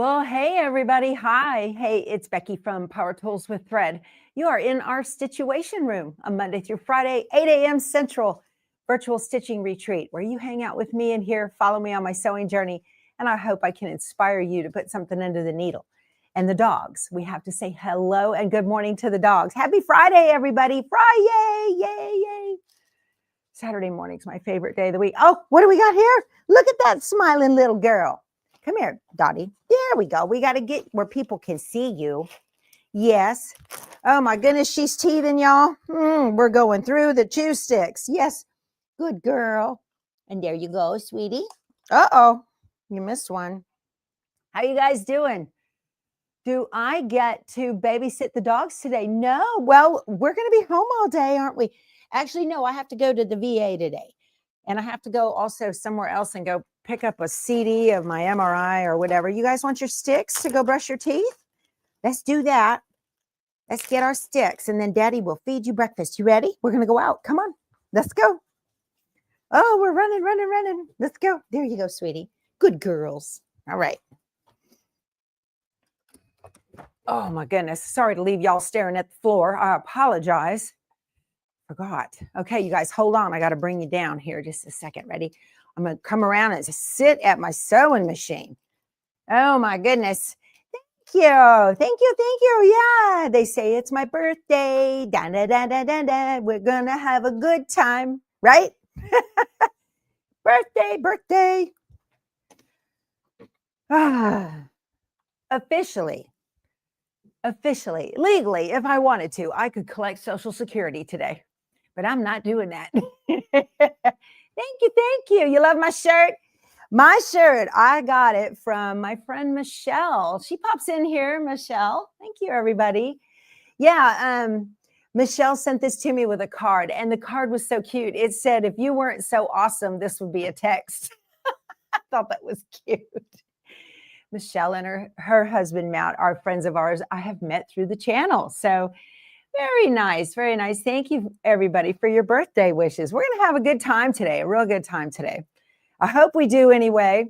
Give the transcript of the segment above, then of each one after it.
Well, hey, everybody. Hi. Hey, it's Becky from Power Tools with Thread. You are in our Stitchuation room on Monday through Friday, 8 a.m. Central, virtual stitching retreat, where you hang out with me in here, follow me on my sewing journey, and I hope I can inspire you to put something under the needle. And the dogs, we have to say hello and good morning to the dogs. Happy Friday, everybody. Friday. Yay, yay. Saturday morning's my favorite day of the week. Oh, what do we got here? Look at that smiling little girl. Come here, Dottie. There we go. We got to get where people can see you. Yes. Oh, my goodness, she's teething, y'all. We're going through the chew sticks. Yes. Good girl. And there you go, sweetie. Uh-oh. You missed one. How you guys doing? Do I get to babysit the dogs today? No. Well, we're going to be home all day, aren't we? Actually, no, I have to go to the VA today. And I have to go also somewhere else and go pick up a CD of my MRI or whatever. You guys want your sticks to go brush your teeth? Let's do that. Let's get our sticks, and then Daddy will feed you breakfast. You ready? We're going to go out. Come on. Let's go. Oh, we're running, running, running. Let's go. There you go, sweetie. Good girls. All right. Oh, my goodness. Sorry to leave y'all staring at the floor. I apologize. Forgot. Okay, you guys, hold on. I got to bring you down here just a second. Ready? I'm going to come around and just sit at my sewing machine. Oh, my goodness. Thank you. Thank you. Thank you. Yeah, they say it's my birthday. Da, da, da, da, da, da. We're going to have a good time, right? Birthday, birthday. Officially, legally, if I wanted to, I could collect Social Security today. But I'm not doing that. Thank you. Thank you. You love my shirt? My shirt, I got it from my friend Michelle. She pops in here, Michelle. Thank you, everybody. Yeah, Michelle sent this to me with a card, and the card was so cute. It said, if you weren't so awesome, this would be a text. I thought that was cute. Michelle and her husband, Matt, are friends of ours I have met through the channel. So very nice. Very nice. Thank you, everybody, for your birthday wishes. We're going to have a good time today, a real good time today. I hope we do anyway.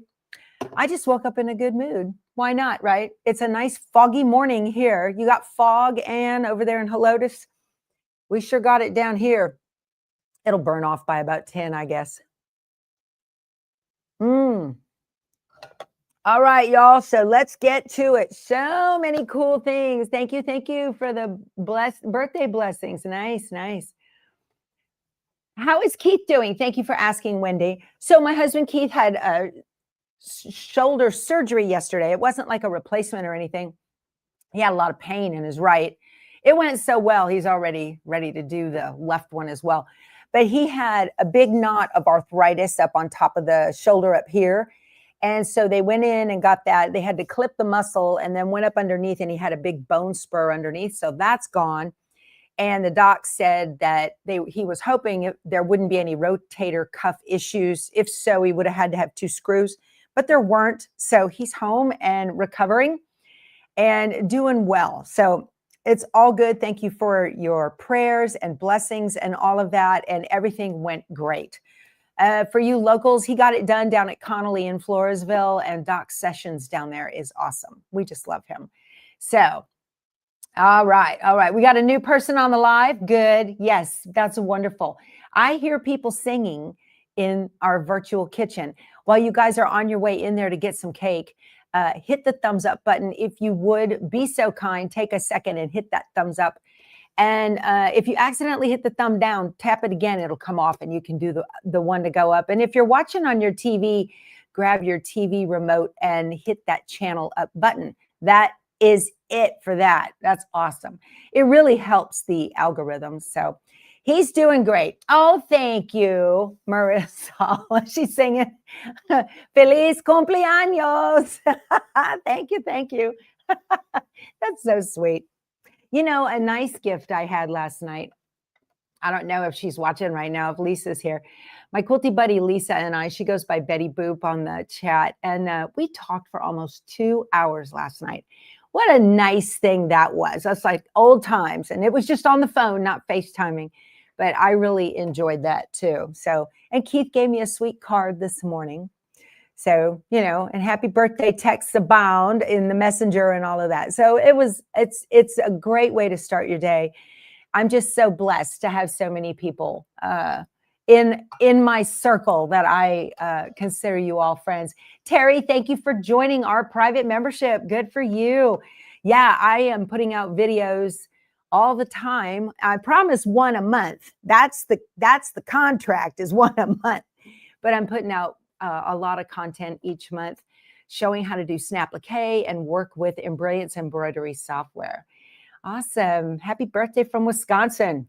I just woke up in a good mood. Why not, right? It's a nice foggy morning here. You got fog, Ann, over there in Helotes? We sure got it down here. It'll burn off by about 10, I guess. All right, y'all. So let's get to it. So many cool things. Thank you. Thank you for the birthday blessings. Nice, nice. How is Keith doing? Thank you for asking, Wendy. So my husband, Keith, had a shoulder surgery yesterday. It wasn't like a replacement or anything. He had a lot of pain in his right. It went so well, he's already ready to do the left one as well. But he had a big knot of arthritis up on top of the shoulder up here. And so they went in and got that. They had to clip the muscle and then went up underneath, and he had a big bone spur underneath. So that's gone. And the doc said that he was hoping there wouldn't be any rotator cuff issues. If so, he would have had to have 2 screws, but there weren't. So he's home and recovering and doing well. So it's all good. Thank you for your prayers and blessings and all of that. And everything went great. For you locals, he got it done down at Connolly in Floresville, and Doc Sessions down there is awesome. We just love him. So, all right. All right. We got a new person on the live. Good. Yes, that's wonderful. I hear people singing in our virtual kitchen. While you guys are on your way in there to get some cake, hit the thumbs up button. If you would be so kind, take a second and hit that thumbs up. And if you accidentally hit the thumb down, tap it again, it'll come off and you can do the one to go up. And if you're watching on your TV, grab your TV remote and hit that channel up button. That is it for that. That's awesome. It really helps the algorithm. So he's doing great. Oh, thank you, Marissa. She's singing Feliz cumpleaños. Thank you. Thank you. That's so sweet. You know, a nice gift I had last night. I don't know if she's watching right now, if Lisa's here. My quilty buddy Lisa and I, she goes by Betty Boop on the chat, and we talked for almost 2 hours last night. What a nice thing that was. That's like old times, and it was just on the phone, not FaceTiming, but I really enjoyed that too. So, and Keith gave me a sweet card this morning. So, you know, and happy birthday texts abound in the messenger and all of that. So it's a great way to start your day. I'm just so blessed to have so many people in my circle that I consider you all friends. Terry, thank you for joining our private membership. Good for you. Yeah, I am putting out videos all the time. I promise one a month. That's the contract, is one a month. But I'm putting out a lot of content each month, showing how to do SnapApplique and work with Embrilliance embroidery software. Awesome. Happy birthday from Wisconsin.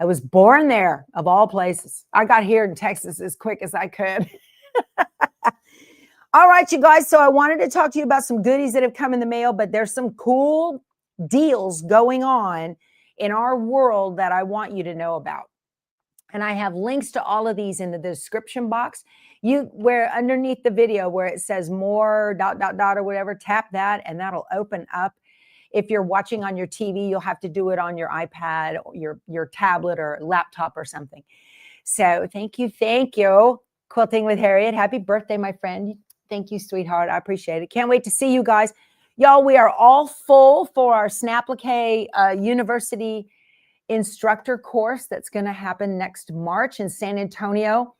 I was born there, of all places. I got here in Texas as quick as I could. All right, you guys. So I wanted to talk to you about some goodies that have come in the mail, but there's some cool deals going on in our world that I want you to know about. And I have links to all of these in the description box. Where underneath the video where it says more ... or whatever, tap that and that'll open up. If you're watching on your TV, you'll have to do it on your iPad or your tablet or laptop or something. So thank you. Quilting with Harriet. Happy birthday, my friend. Thank you, sweetheart. I appreciate it. Can't wait to see you guys. Y'all, we are all full for our SnapApplique University instructor course that's going to happen next March in San Antonio.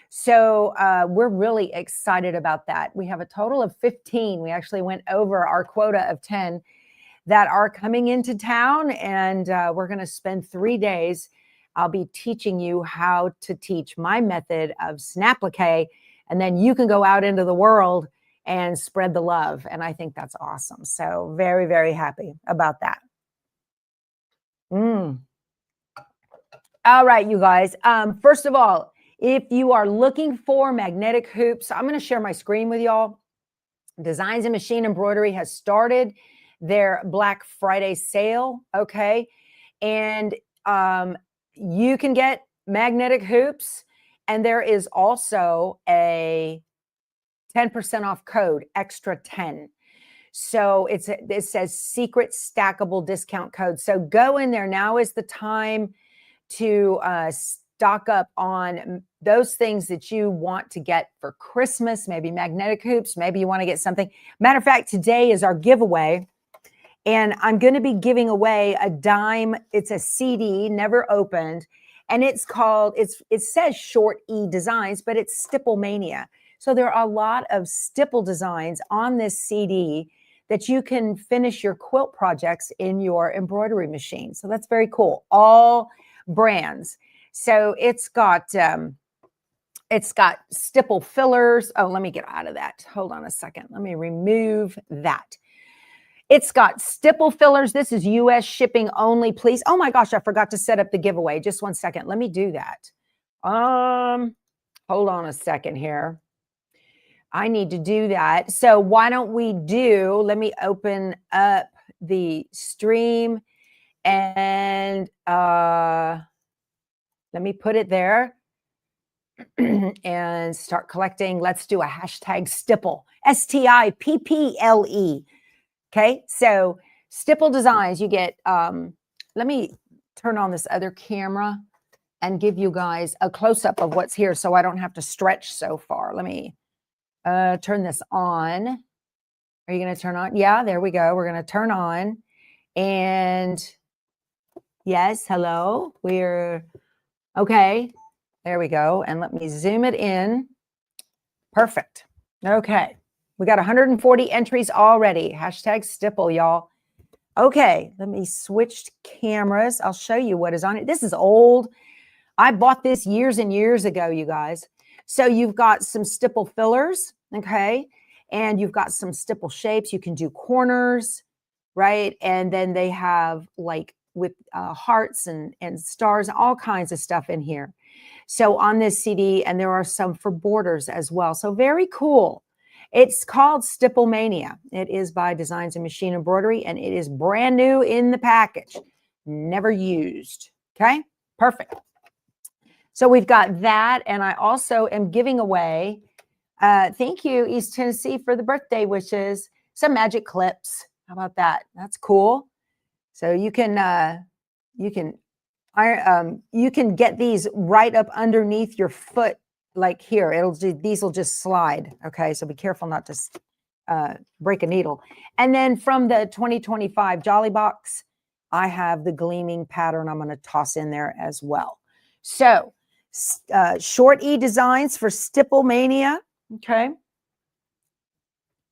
So we're really excited about that. We have a total of 15. We actually went over our quota of 10 that are coming into town, and we're going to spend 3 days. I'll be teaching you how to teach my method of SnapApplique, and then you can go out into the world and spread the love. And I think that's awesome. So very, very happy about that. All right, you guys. First of all, if you are looking for magnetic hoops, I'm going to share my screen with y'all. Designs and Machine Embroidery has started their Black Friday sale. Okay. And you can get magnetic hoops. And there is also a 10% off code, extra 10. So it says secret stackable discount code. So go in there. Now is the time to stock up on those things that you want to get for Christmas, maybe magnetic hoops, maybe you want to get something. Matter of fact, today is our giveaway, and I'm going to be giving away a dime. It's a CD, never opened, and it's called, it says Short E Designs, but it's Stipple Mania. So there are a lot of stipple designs on this CD that you can finish your quilt projects in your embroidery machine. So that's very cool. All brands. So it's got stipple fillers. Oh, let me get out of that. Hold on a second. Let me remove that. It's got stipple fillers. This is US shipping only, please. Oh my gosh, I forgot to set up the giveaway. Just 1 second. Let me do that. Hold on a second here. I need to do that. So why don't we let me open up the stream and let me put it there and start collecting. Let's do a hashtag stipple, STIPPLE. Okay, so stipple designs, you get, let me turn on this other camera and give you guys a close-up of what's here so I don't have to stretch so far. Let me turn this on. Are you going to turn on? Yeah, there we go. We're going to turn on. And yes, hello. We're okay. There we go. And let me zoom it in. Perfect. Okay. We got 140 entries already. Hashtag stipple, y'all. Okay. Let me switch cameras. I'll show you what is on it. This is old. I bought this years and years ago, you guys. So you've got some stipple fillers, okay? And you've got some stipple shapes. You can do corners, right? And then they have like with hearts and stars, all kinds of stuff in here. So on this CD, and there are some for borders as well. So very cool. It's called Stipple Mania. It is by Designs and Machine Embroidery, and it is brand new in the package. Never used, okay? Perfect. So we've got that, and I also am giving away, thank you, East Tennessee, for the birthday wishes, some magic clips. How about that? That's cool. So you can get these right up underneath your foot like here, these will just slide. Okay. So be careful not to break a needle. And then from the 2025 Jolly Box, I have the gleaming pattern I'm going to toss in there as well. So short E designs for Stipple Mania. Okay.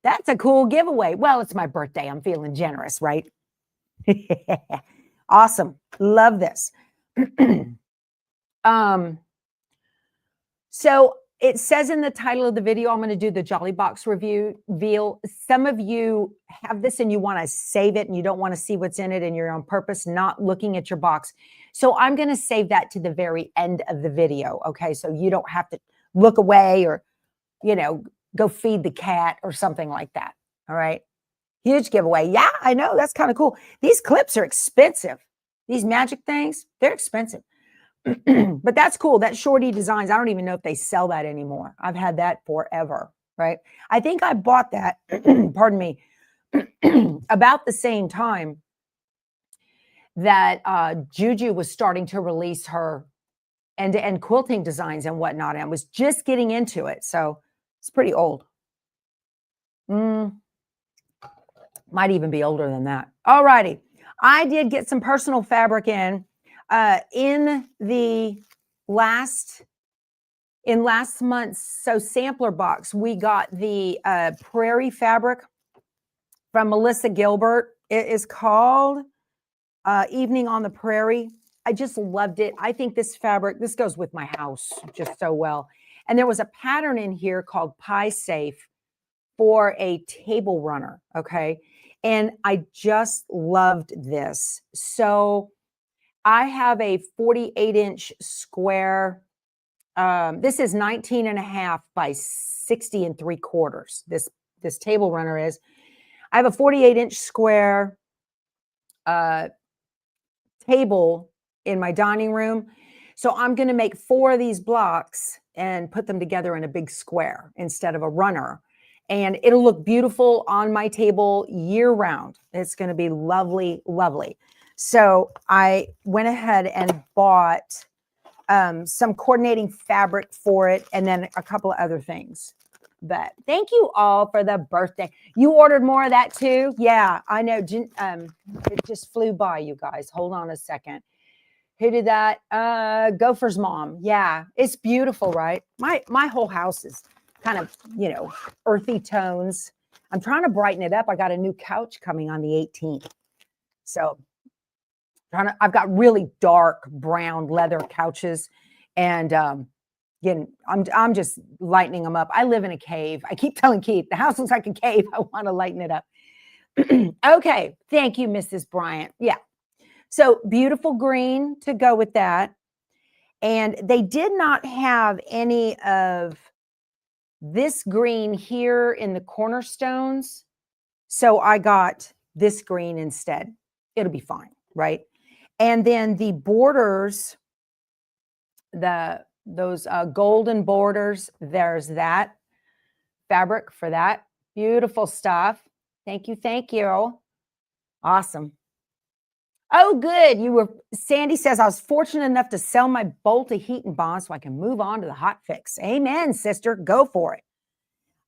That's a cool giveaway. Well, it's my birthday. I'm feeling generous, right? Awesome. Love this. So it says in the title of the video, I'm going to do the Jolly Box reveal. Some of you have this and you want to save it and you don't want to see what's in it and you're on purpose not looking at your box. So I'm going to save that to the very end of the video. Okay. So you don't have to look away or, you know, go feed the cat or something like that. All right. Huge giveaway. Yeah, I know. That's kind of cool. These clips are expensive. These magic things, they're expensive. But that's cool. That Shorty Designs, I don't even know if they sell that anymore. I've had that forever, right? I think I bought that, pardon me, about the same time that Juju was starting to release her end-to-end quilting designs and whatnot. And I was just getting into it. So it's pretty old. Might even be older than that. All righty. I did get some personal fabric in the last month's sampler box. We got the prairie fabric from Melissa Gilbert. It is called Evening on the Prairie. I just loved it. I think this fabric, this goes with my house just so well. And there was a pattern in here called Pie Safe for a table runner. Okay. And I just loved this. So I have a 48-inch square. This is 19.5 by 60 3/4. This table runner is. I have a 48-inch square table in my dining room. So I'm going to make 4 of these blocks and put them together in a big square instead of a runner. And it'll look beautiful on my table year round. It's going to be lovely, lovely. So I went ahead and bought some coordinating fabric for it and then a couple of other things. But thank you all for the birthday. You ordered more of that too? Yeah, I know. It just flew by, you guys. Hold on a second. Who did that? Gopher's mom. Yeah, it's beautiful, right? My whole house is kind of, you know, earthy tones. I'm trying to brighten it up. I got a new couch coming on the 18th. So I've got really dark brown leather couches. And again, I'm just lightening them up. I live in a cave. I keep telling Keith, the house looks like a cave. I want to lighten it up. Okay. Thank you, Mrs. Bryant. Yeah. So beautiful green to go with that. And they did not have any of this green here in the cornerstones. So I got this green instead. It'll be fine, right? And then the borders, those golden borders, there's that fabric for that. Beautiful stuff. Thank you. Thank you. Awesome. Oh, good. Sandy says, I was fortunate enough to sell my bolt of heat and bond so I can move on to the hot fix. Amen, sister. Go for it.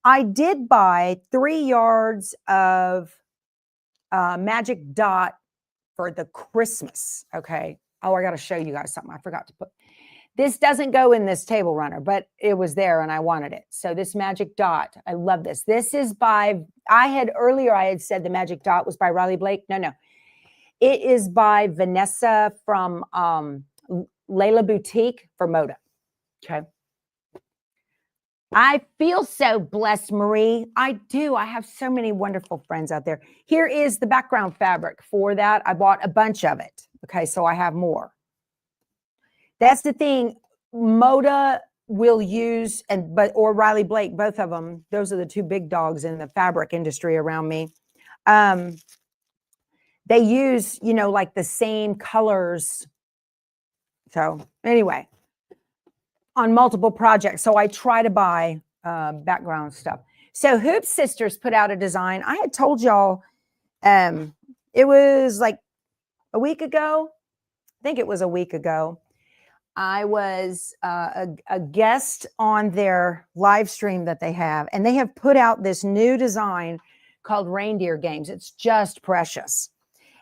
I did buy 3 yards of magic dot for the Christmas. Okay. Oh, I got to show you guys something. I forgot to put. This doesn't go in this table runner, but it was there and I wanted it. So this magic dot, I love this. This is by, I had said the magic dot was by Riley Blake. No. It is by Vanessa from Layla Boutique for Moda. Okay. I feel so blessed, Marie. I do. I have so many wonderful friends out there. Here is the background fabric for that. I bought a bunch of it. Okay, so I have more. That's the thing. Moda will use, or Riley Blake, both of them. Those are the 2 big dogs in the fabric industry around me. They use, you know, like the same colors. So anyway, on multiple projects. So I try to buy background stuff. So Hoop Sisters put out a design. I had told y'all it was like a week ago. I think it was a week ago. I was a guest on their live stream that they have, and they have put out this new design called Reindeer Games. It's just precious.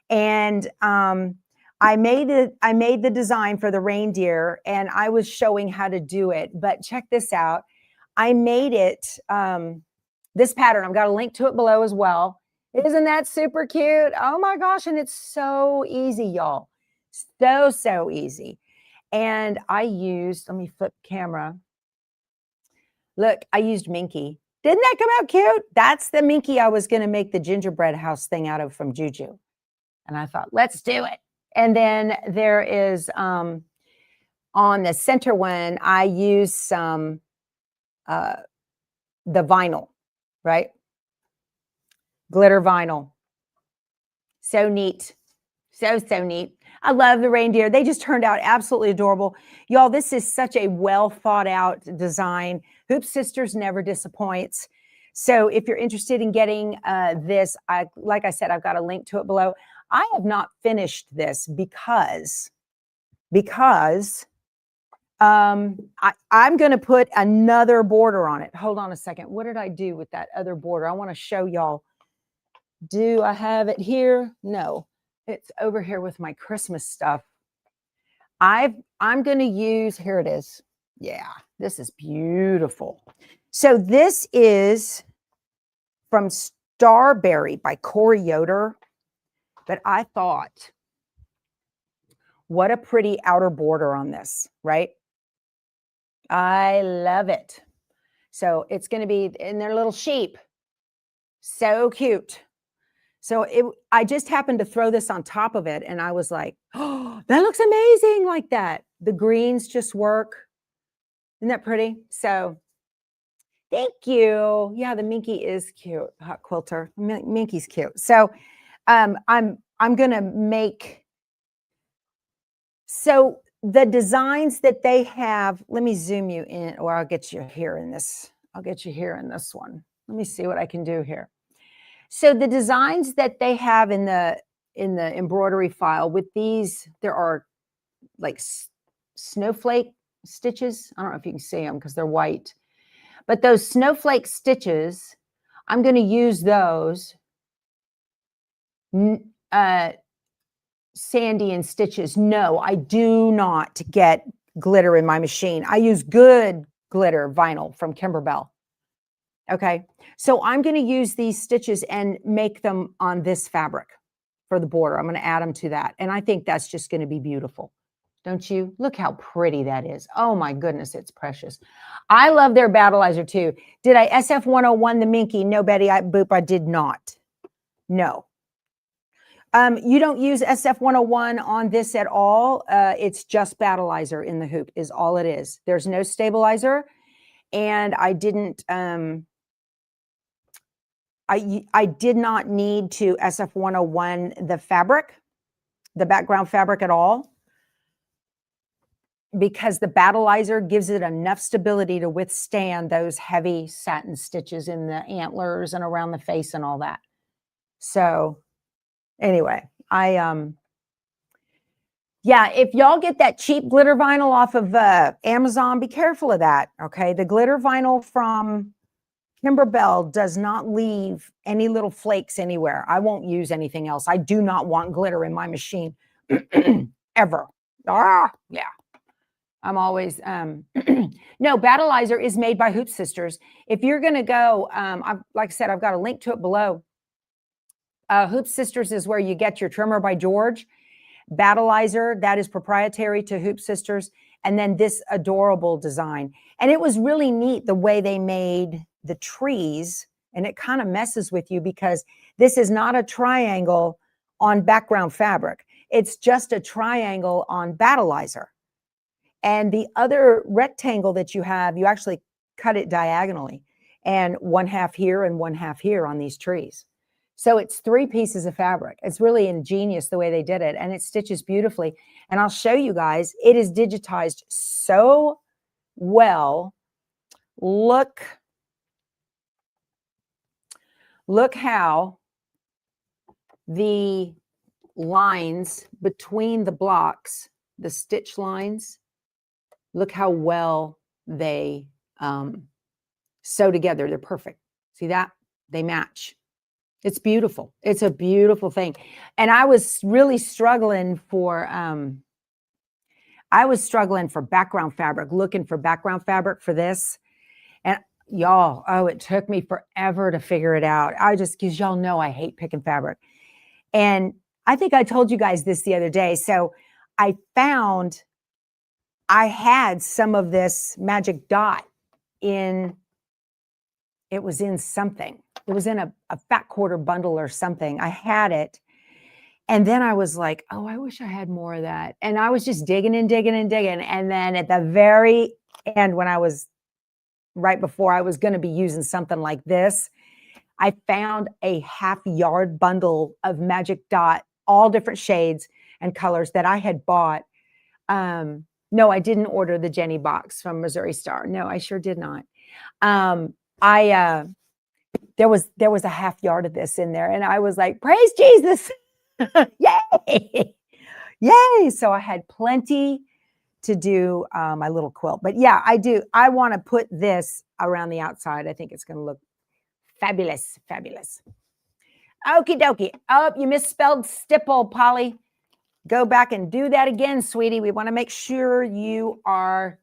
And I made the design for the reindeer, and I was showing how to do it. But check this out. I made it this pattern. I've got a link to it below as well. Isn't that super cute? Oh my gosh. And it's so easy, y'all. So easy. And I used, let me flip camera. Look, I used Minky. Didn't that come out cute? That's the Minky I was going to make the gingerbread house thing out of from Juju. And I thought, let's do it. And then there is, on the center one, I used some, the vinyl, right? Glitter vinyl. So neat. So neat. I love the reindeer. They just turned out absolutely adorable. Y'all, this is such a well thought out design. Hoop Sisters never disappoints. So if you're interested in getting this, like I said, I've got a link to it below. I have not finished this because I'm going to put another border on it. Hold on a second. What did I do with that other border? I want to show y'all. Do I have it here? No. It's over here with my Christmas stuff. I'm going to use, here it is. Yeah, this is beautiful. So this is from Starberry by Corey Yoder. But I thought, what a pretty outer border on this, right? I love it. So it's going to be in their little sheep. So cute. So I just happened to throw this on top of it, and I was like, oh, that looks amazing like that. The greens just work. Isn't that pretty? So thank you. Yeah, the Minky is cute. Hot quilter. Minky's cute. So I'm going to make, so the designs that they have, let me zoom you in, or I'll get you here in this. I'll get you here in this one. Let me see what I can do here. So the designs that they have in the embroidery file with these, there are like snowflake stitches. I don't know if you can see them because they're white, but those snowflake stitches, I'm going to use those Sandy and stitches. No, I do not get glitter in my machine. I use good glitter vinyl from KIMBERBELL. Okay, so I'm going to use these stitches and make them on this fabric for the border. I'm going to add them to that. And I think that's just going to be beautiful. Don't you? Look how pretty that is. Oh my goodness, it's precious. I love their battleizer too. Did I SF 101 the Minky? No, Betty, I did not. No. You don't use SF 101 on this at all. It's just battleizer in the hoop is all it is. There's no stabilizer. And I didn't, I did not need to SF 101 the fabric, the background fabric at all, because the battleizer gives it enough stability to withstand those heavy satin stitches in the antlers and around the face and all that. So anyway, yeah, if y'all get that cheap glitter vinyl off of Amazon, be careful of that, okay? The glitter vinyl from KIMBERBELL does not leave any little flakes anywhere. I won't use anything else. I do not want glitter in my machine ever. Yeah. I'm always, no, battleizer is made by Hoop Sisters. If you're going to go, like I said, I've got a link to it below. Hoop Sisters is where you get your trimmer by George. Battleizer, that is proprietary to Hoop Sisters. And then this adorable design. And it was really neat the way they made the trees, and it kind of messes with you because this is not a triangle on background fabric. It's just a triangle on battleizer. And the other rectangle that you have, you actually cut it diagonally, and one half here and one half here on these trees. So it's 3 pieces of fabric. It's really ingenious the way they did it, and it stitches beautifully. And I'll show you guys, it is digitized so well. Look how the lines between the blocks, the stitch lines, Look how well they sew together. They're perfect. See that? They match. It's beautiful. It's a beautiful thing. And I was really struggling for background fabric, looking for background fabric for this. And y'all, oh, it took me forever to figure it out. Because y'all know I hate picking fabric. And I think I told you guys this the other day. So I found I had some of this magic dot it was in something. It was in a fat quarter bundle or something. I had it. And then I was like, oh, I wish I had more of that. And I was just digging and digging and digging. And then at the very end, right before I was going to be using something like this, I found a half-yard bundle of magic dot, all different shades and colors that I had bought. No, I didn't order the Jenny box from Missouri Star. No, I sure did not. There was a half yard of this in there, and I was like, praise Jesus. Yay. Yay. So I had plenty to do my little quilt. But yeah, I want to put this around the outside. I think it's going to look fabulous, fabulous. Okie dokie. Oh, you misspelled stipple, Polly. Go back and do that again, sweetie. We want to make sure you are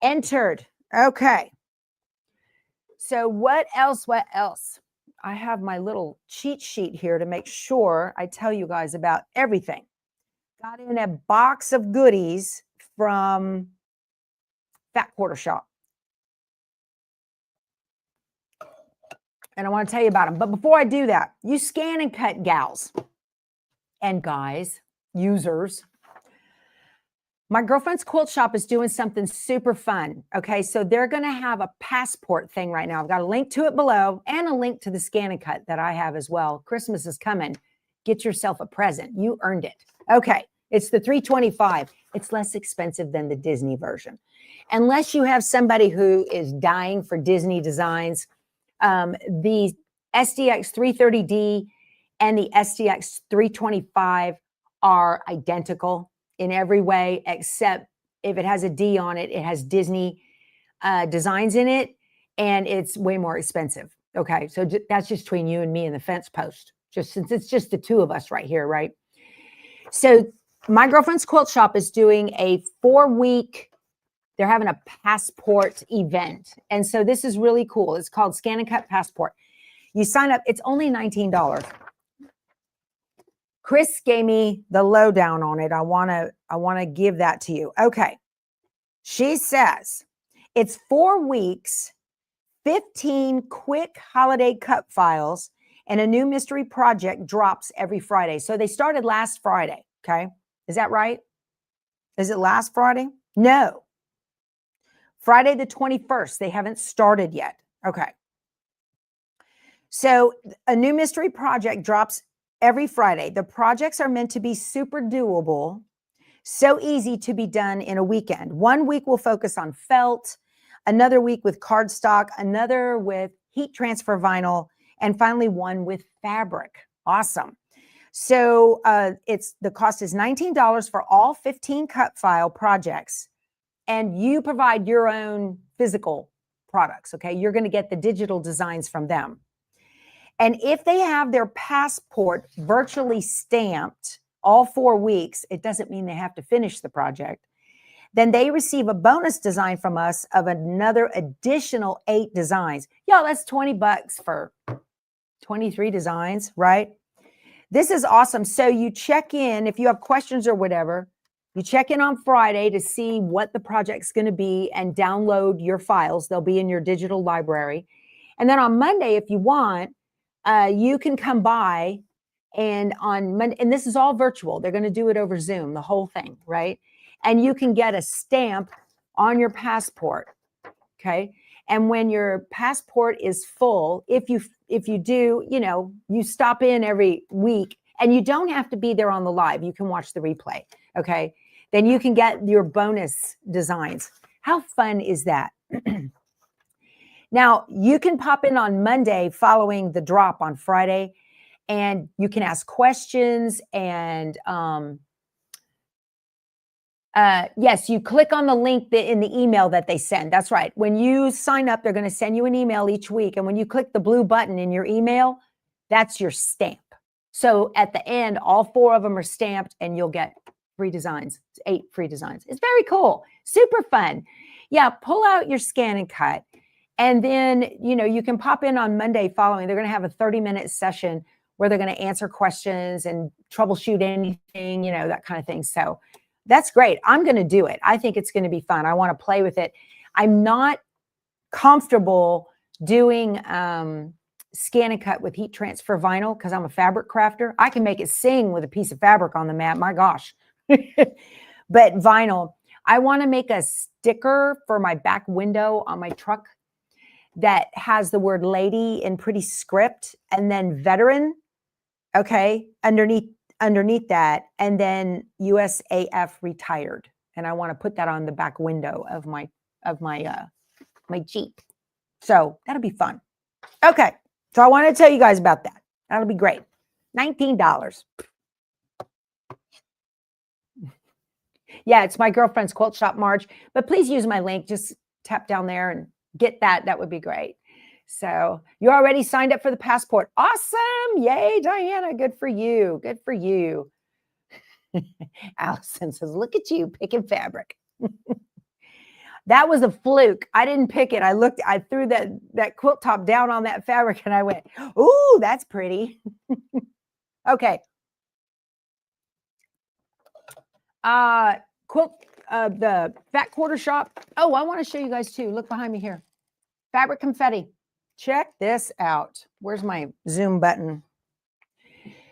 entered. Okay. So what else? What else? I have my little cheat sheet here to make sure I tell you guys about everything. Got in a box of goodies from Fat Quarter Shop. And I want to tell you about them. But before I do that, you ScanNCut gals and guys, users. My girlfriend's quilt shop is doing something super fun. Okay, so they're going to have a passport thing right now. I've got a link to it below and a link to the ScanNCut that I have as well. Christmas is coming. Get yourself a present. You earned it. Okay, it's the $325. It's less expensive than the Disney version. Unless you have somebody who is dying for Disney designs, the SDX 330D and the SDX 325 are identical in every way, except if it has a D on it, it has Disney designs in it, and it's way more expensive. Okay, so that's just between you and me and the fence post, just since it's just the two of us right here, right? So my girlfriend's quilt shop is doing a 4-week, they're having a passport event. And so this is really cool. It's called ScanNCut Passport. You sign up, it's only $19. Chris gave me the lowdown on it. I want to give that to you. Okay. She says it's 4 weeks, 15 quick holiday cut files, and a new mystery project drops every Friday. So they started last Friday. Okay. Is that right? Is it last Friday? No. Friday the 21st. They haven't started yet. Okay. So a new mystery project drops every Friday. The projects are meant to be super doable, so easy to be done in a weekend. 1 week will focus on felt, another week with cardstock, another with heat transfer vinyl, and finally one with fabric. Awesome. So the cost is $19 for all 15 cut file projects, and you provide your own physical products. Okay, you're going to get the digital designs from them. And if they have their passport virtually stamped all 4 weeks, it doesn't mean they have to finish the project. Then they receive a bonus design from us of another additional 8 designs. Y'all, that's $20 for 23 designs, right? This is awesome. So you check in, if you have questions or whatever, you check in on Friday to see what the project's going to be and download your files. They'll be in your digital library. And then on Monday, if you want, you can come by, and on Monday, and this is all virtual. They're going to do it over Zoom, the whole thing, right? And you can get a stamp on your passport, okay? And when your passport is full, if you do, you stop in every week, and you don't have to be there on the live. You can watch the replay, okay? Then you can get your bonus designs. How fun is that? Now, you can pop in on Monday following the drop on Friday, and you can ask questions and Yes, you click on the link in the email that they send. That's right. When you sign up, they're going to send you an email each week. And when you click the blue button in your email, that's your stamp. So at the end, all 4 of them are stamped and you'll get free designs. 8 free designs. It's very cool. Super fun. Yeah, pull out your ScanNCut. And then, you can pop in on Monday following. They're going to have a 30-minute session where they're going to answer questions and troubleshoot anything, that kind of thing. So that's great. I'm going to do it. I think it's going to be fun. I want to play with it. I'm not comfortable doing ScanNCut with heat transfer vinyl because I'm a fabric crafter. I can make it sing with a piece of fabric on the mat. My gosh. But vinyl, I want to make a sticker for my back window on my truck that has the word lady in pretty script and then veteran, okay, underneath that, and then USAF retired. And I want to put that on the back window of my Jeep. So that'll be fun. Okay. So I want to tell you guys about that. That'll be great. $19. Yeah, it's my girlfriend's quilt shop, Marge. But please use my link. Just tap down there and get that. That would be great. So you already signed up for the passport. Awesome. Yay, Diana. Good for you. Good for you. Allison says, look at you picking fabric. That was a fluke. I didn't pick it. I threw that quilt top down on that fabric and I went, ooh, that's pretty. Okay. Quilt, the Fat Quarter Shop. Oh, I want to show you guys too. Look behind me here. Fabric confetti. Check this out. Where's my zoom button?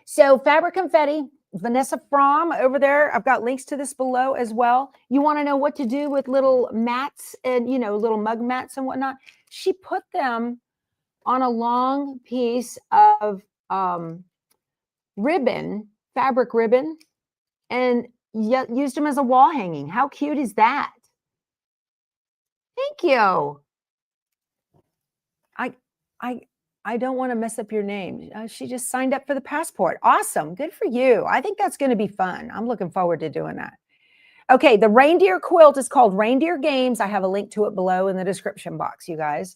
So fabric confetti, Vanessa Fromm over there. I've got links to this below as well. You want to know what to do with little mats and, little mug mats and whatnot. She put them on a long piece of ribbon, fabric ribbon, and used them as a wall hanging. How cute is that? Thank you. I don't want to mess up your name. She just signed up for the passport. Awesome. Good for you. I think that's going to be fun. I'm looking forward to doing that. Okay, the reindeer quilt is called Reindeer Games. I have a link to it below in the description box, you guys.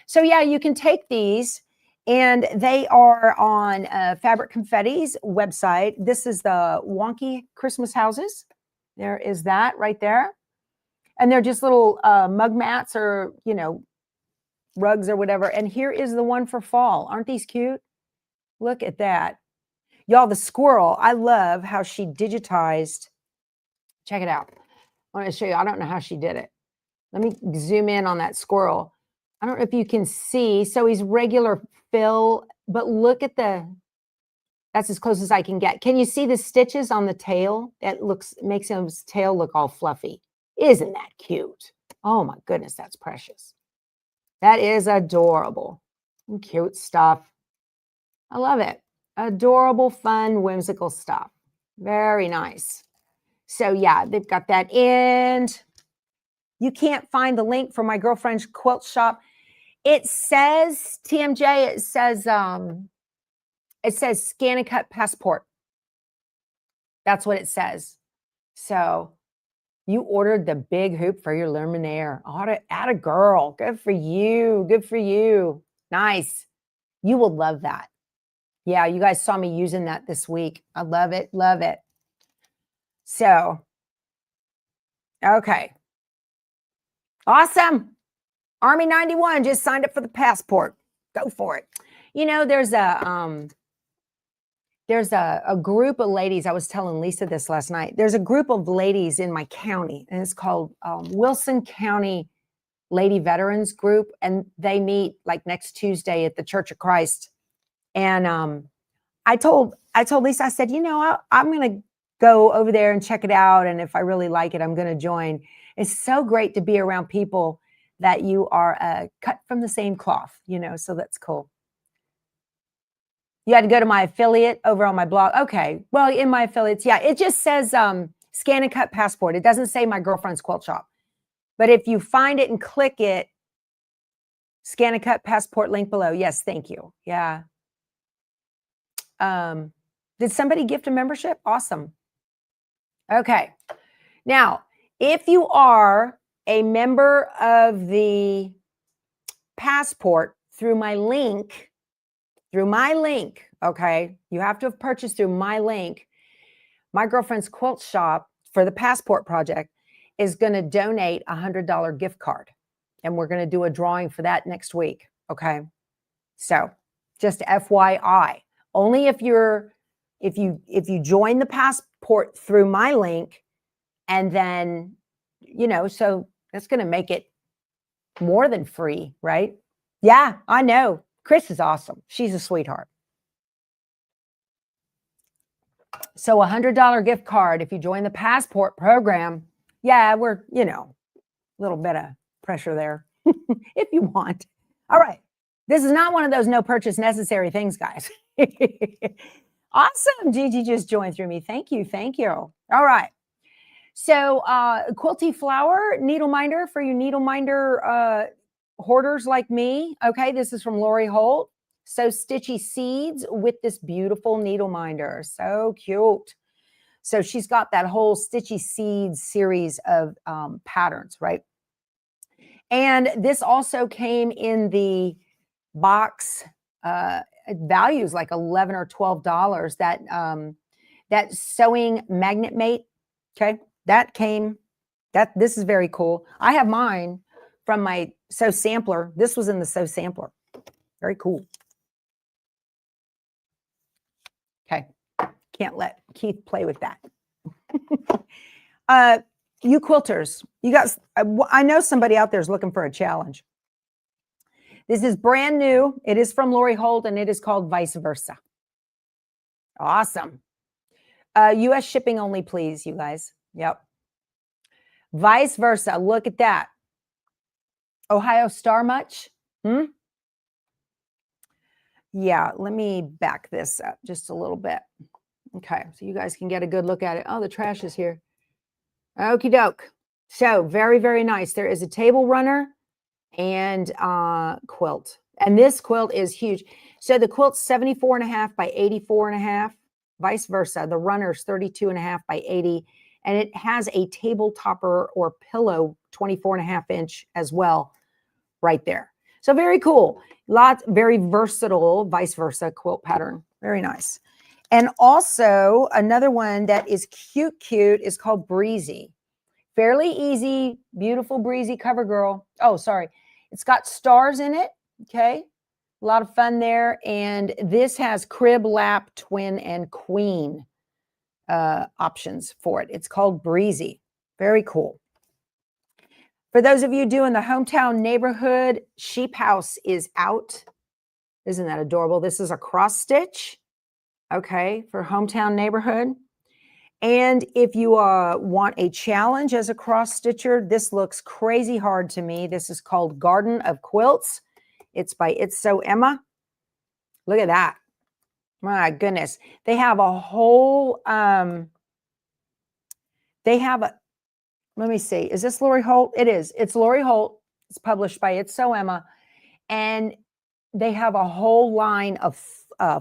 So yeah, you can take these and they are on Fabric Confetti's website. This is the wonky Christmas houses. There is that right there. And they're just little mug mats or, rugs or whatever. And here is the one for fall. Aren't these cute? Look at that. Y'all, the squirrel, I love how she digitized. Check it out. I want to show you. I don't know how she did it. Let me zoom in on that squirrel. I don't know if you can see. So he's regular fill, but look at that's as close as I can get. Can you see the stitches on the tail? That makes his tail look all fluffy. Isn't that cute? Oh my goodness, that's precious. That is adorable. Cute stuff. I love it. Adorable, fun, whimsical stuff. Very nice. So yeah, they've got that. And you can't find the link for my girlfriend's quilt shop. It says, TMJ, it says ScanNCut passport. That's what it says. So you ordered the big hoop for your luminaire. Atta girl. Good for you. Good for you. Nice. You will love that. Yeah, you guys saw me using that this week. I love it. Love it. So, okay. Awesome. Army 91 just signed up for the passport. Go for it. There's a group of ladies. I was telling Lisa this last night. There's a group of ladies in my county, and it's called Wilson County Lady Veterans Group, and they meet like next Tuesday at the Church of Christ. And I told Lisa, I said, I'm going to go over there and check it out, and if I really like it, I'm going to join. It's so great to be around people that you are cut from the same cloth, so that's cool. You had to go to my affiliate over on my blog. Okay. Well, in my affiliates, yeah, it just says ScanNCut passport. It doesn't say my girlfriend's quilt shop. But if you find it and click it, ScanNCut passport link below. Yes, thank you. Yeah. Did somebody gift a membership? Awesome. Okay. Now, If you are a member of the Passport through my link, okay, you have to have purchased through my link. My girlfriend's quilt shop for the Passport project is going to donate a $100 gift card. And we're going to do a drawing for that next week. Okay. So just FYI, only if you join the Passport through my link, and then, so that's going to make it more than free, right? Yeah, I know. Chris is awesome. She's a sweetheart. So $100 gift card if you join the Passport program. Yeah, we're, a little bit of pressure there if you want. All right. This is not one of those no purchase necessary things, guys. Awesome. Gigi just joined through me. Thank you. Thank you. All right. So Quilty Flower needle minder for you needle minder hoarders like me. Okay. This is from Lori Holt. So Stitchy Seeds with this beautiful needle minder. So cute. So she's got that whole Stitchy Seeds series of patterns, right? And this also came in the box values like $11 or $12. That sewing magnet mate, okay, this is very cool. I have mine from my sew sampler. This was in the sew sampler. Very cool. Okay, can't let Keith play with that. You quilters, you guys, I know somebody out there is looking for a challenge. This is brand new. It is from Lori Holt, and it is called Vice Versa. Awesome. U.S. shipping only, please, you guys. Yep. Vice Versa. Look at that. Ohio Star much? Yeah, let me back this up just a little bit. Okay, so you guys can get a good look at it. Oh, the trash is here. Okie doke. So very, very nice. There is a table runner and quilt. And this quilt is huge. So the quilt's 74.5 by 84.5, vice versa. The runner's 32.5 by 80. And it has a table topper or pillow 24.5 inch as well right there. So very cool. Very versatile vice versa quilt pattern. Very nice. And also another one that is cute is called Breezy. Fairly easy, beautiful breezy cover girl. Oh, sorry. It's got stars in it. Okay. A lot of fun there. And this has crib, lap, twin, and queen options for it. It's called Breezy. Very cool. For those of you doing the hometown neighborhood, Sheep House is out. Isn't that adorable? This is a cross stitch. Okay, for hometown neighborhood. And if you want a challenge as a cross stitcher, this looks crazy hard to me. This is called Garden of Quilts. It's by It's So Emma. Look at that. My goodness. They have a whole, let me see. Is this Lori Holt? It is. It's Lori Holt. It's published by It's So Emma. And they have a whole line of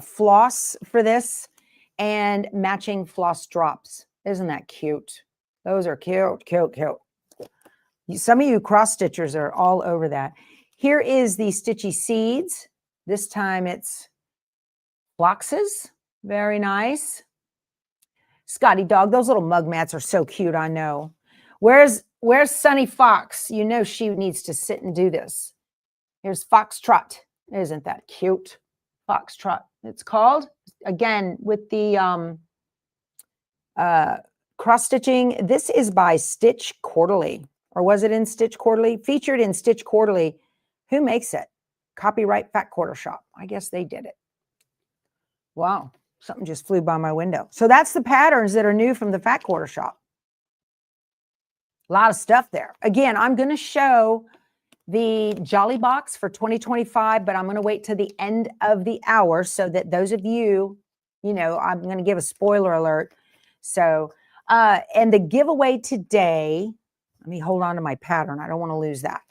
floss for this and matching floss drops. Isn't that cute? Those are cute. Some of you cross stitchers are all over that. Here is the Stitchy Seeds. This time it's Floxes. Very nice. Scotty Dog, those little mug mats are so cute, I know. Where's Sunny Fox? You know she needs to sit and do this. Here's Foxtrot. Isn't that cute? Foxtrot, it's called. Again, with the cross-stitching. This is by Stitch Quarterly. Or was it in Stitch Quarterly? Featured in Stitch Quarterly. Who makes it? Copyright Fat Quarter Shop. I guess they did it. Wow. Something just flew by my window. So that's the patterns that are new from the Fat Quarter Shop. A lot of stuff there. Again, I'm going to show the Jolly Box for 2025, but I'm going to wait to the end of the hour so that those of you, I'm going to give a spoiler alert. So, and the giveaway today, let me hold on to my pattern. I don't want to lose that.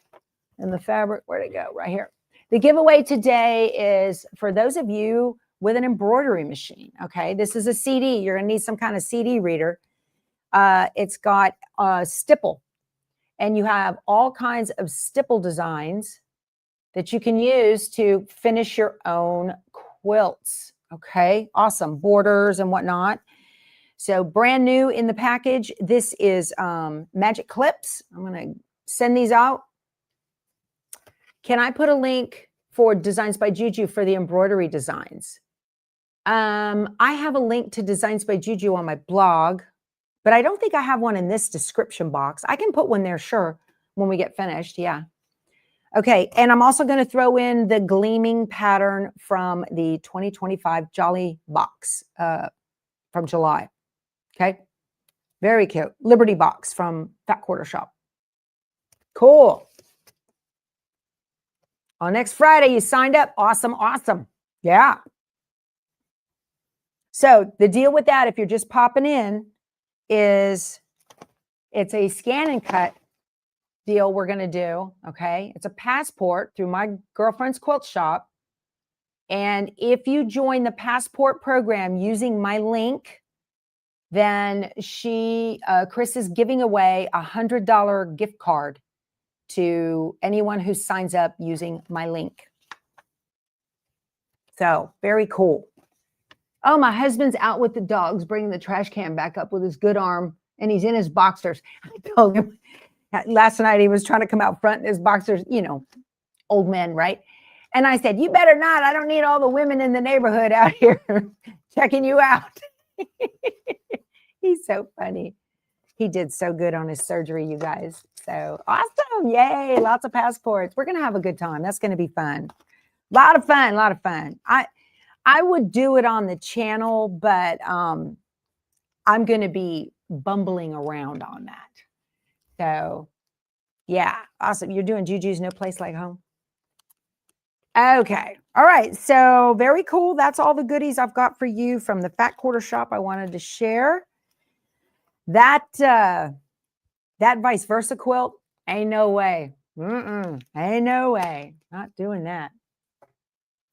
And the fabric, where'd it go? Right here. The giveaway today is for those of you with an embroidery machine. Okay. This is a CD. You're going to need some kind of CD reader. It's got Stipple. and you have all kinds of stipple designs that you can use to finish your own quilts. Okay, awesome. Borders and whatnot. So brand new in the package. This is magic clips. I'm going to send these out. Can I put a link for Designs by Juju for the embroidery designs? I have a link to Designs by Juju on my blog, but I don't think I have one in this description box. I can put one there, sure, when we get finished. Yeah. Okay. And I'm also going to throw in the gleaming pattern from the 2025 Jolly box from July. Okay. Very cute. Liberty box from Fat Quarter Shop. Cool. On next Friday, you signed up. Awesome. Awesome. Yeah. So the deal with that, if you're just popping in, is it's a ScanNCut deal we're going to do. Okay. It's a passport through my girlfriend's quilt shop. And if you join the passport program using my link, then Chris is giving away $100 gift card to anyone who signs up using my link. So very cool. Oh, my husband's out with the dogs, bringing the trash can back up with his good arm, and he's in his boxers. I told him last night he was trying to come out front in his boxers, you know, old men, right? And I said, you better not. I don't need all the women in the neighborhood out here checking you out. He's so funny. He did so good on his surgery, you guys. So awesome. Yay. Lots of passports. We're going to have a good time. That's going to be fun. A lot of fun. A lot of fun. I would do it on the channel, but I'm going to be bumbling around on that. So yeah, awesome. You're doing Juju's No Place Like Home. Okay. All right. So very cool. That's all the goodies I've got for you from the Fat Quarter Shop I wanted to share. That vice versa quilt, ain't no way. Ain't no way. Not doing that.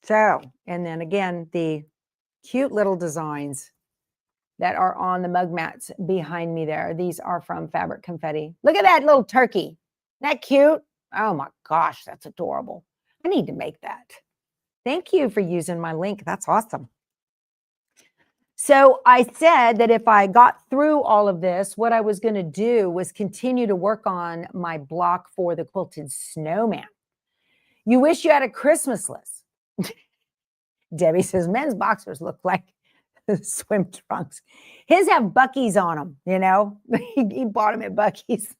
So, and then again, the cute little designs that are on the mug mats behind me there. These are from Fabric Confetti. Look at that little turkey. Isn't that cute? Oh my gosh, that's adorable. I need to make that. Thank you for using my link. That's awesome. So I said that if I got through all of this, what I was going to do was continue to work on my block for the quilted snowman. You wish you had a Christmas list. Debbie says men's boxers look like swim trunks. His have Buc-ee's on them, you know. He bought them at Buc-ee's.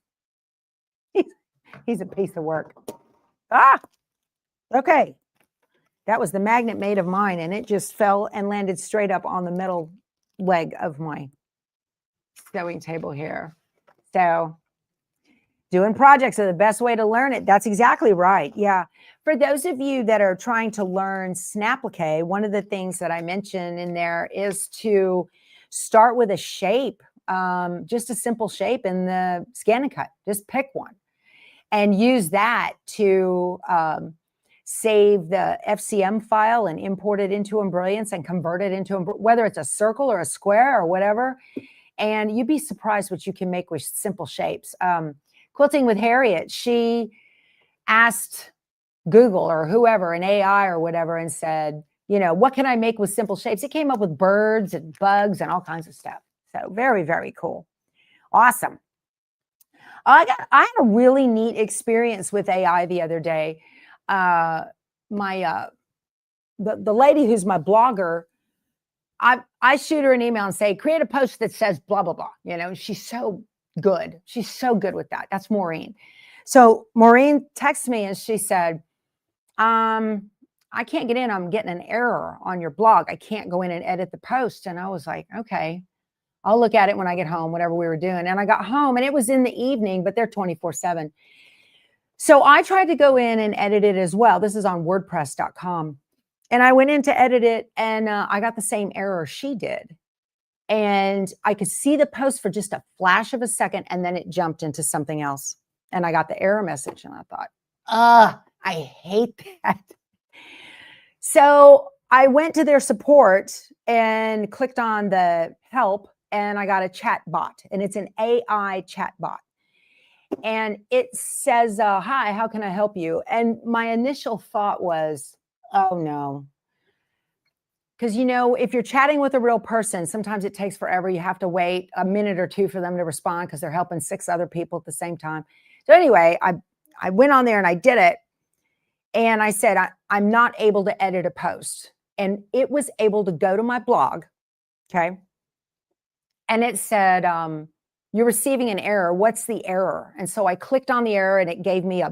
He's a piece of work. Okay. That was the magnet made of mine, and it just fell and landed straight up on the metal leg of my sewing table here. So doing projects are the best way to learn it. That's exactly right. Yeah. For those of you that are trying to learn Snapplique, one of the things that I mentioned in there is to start with a shape, just a simple shape in the ScanNCut. Just pick one and use that to save the FCM file and import it into Embrilliance and convert it into, whether it's a circle or a square or whatever. And you'd be surprised what you can make with simple shapes. Quilting with Harriet, she asked Google or whoever, an AI or whatever, and said, you know, what can I make with simple shapes? It came up with birds and bugs and all kinds of stuff. So very, very cool. Awesome. I had a really neat experience with AI the other day. The lady who's my blogger, I shoot her an email and say, create a post that says blah, blah, blah. You know, she's so good. She's so good with that. That's Maureen. So Maureen texted me and she said, I can't get in. I'm getting an error on your blog. I can't go in and edit the post. And I was like, okay, I'll look at it when I get home, whatever we were doing. And I got home and it was in the evening, but they're 24/7. So I tried to go in and edit it as well. This is on WordPress.com. And I went in to edit it and I got the same error she did. And I could see the post for just a flash of a second and then it jumped into something else. And I got the error message and I thought, I hate that. So I went to their support and clicked on the help and I got a chat bot, and it's an AI chat bot. And it says, hi, how can I help you? And my initial thought was, oh no. Because, you know, if you're chatting with a real person, sometimes it takes forever. You have to wait a minute or two for them to respond because they're helping 6 other people at the same time. So anyway, I went on there and I did it. And I said, I'm not able to edit a post. And it was able to go to my blog. Okay. And it said, you're receiving an error. What's the error? And so I clicked on the error and it gave me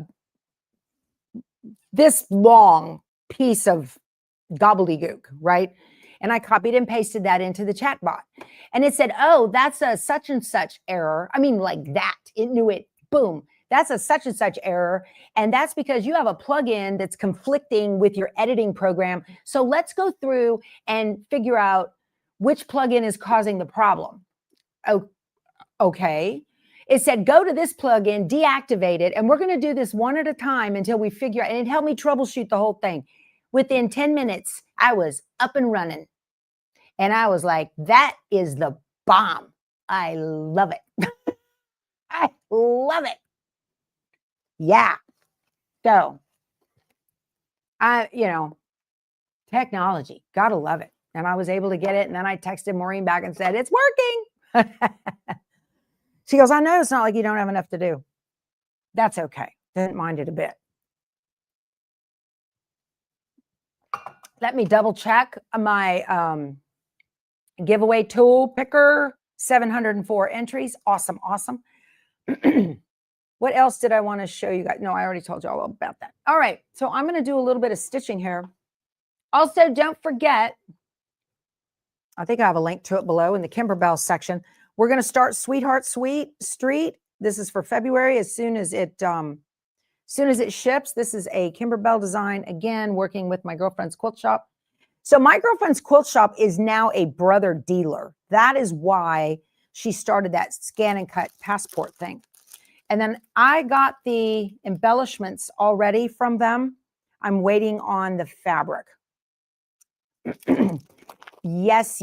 this long piece of gobbledygook, right? And I copied and pasted that into the chat bot. And it said, oh, that's a such and such error. I mean, like that. It knew it. Boom. That's a such and such error. And that's because you have a plugin that's conflicting with your editing program. So let's go through and figure out which plugin is causing the problem. Oh, okay. It said, go to this plugin, deactivate it, and we're going to do this one at a time until we figure out, and it helped me troubleshoot the whole thing. Within 10 minutes, I was up and running. And I was like, that is the bomb. I love it. I love it. Yeah. So, technology, gotta love it. And I was able to get it. And then I texted Maureen back and said, it's working. She goes, I know it's not like you don't have enough to do. That's okay. Didn't mind it a bit. Let me double check my giveaway tool picker, 704 entries. Awesome. Awesome. What else did I want to show you guys? No, I already told you all about that. All right. So I'm going to do a little bit of stitching here. Also, don't forget, I think I have a link to it below in the Kimberbell section. We're going to start Sweetheart Street. This is for February. As soon as it ships, this is a Kimberbell design. Again, working with my girlfriend's quilt shop. So my girlfriend's quilt shop is now a brother dealer. That is why she started that ScanNCut passport thing. And then I got the embellishments already from them. I'm waiting on the fabric. Yes.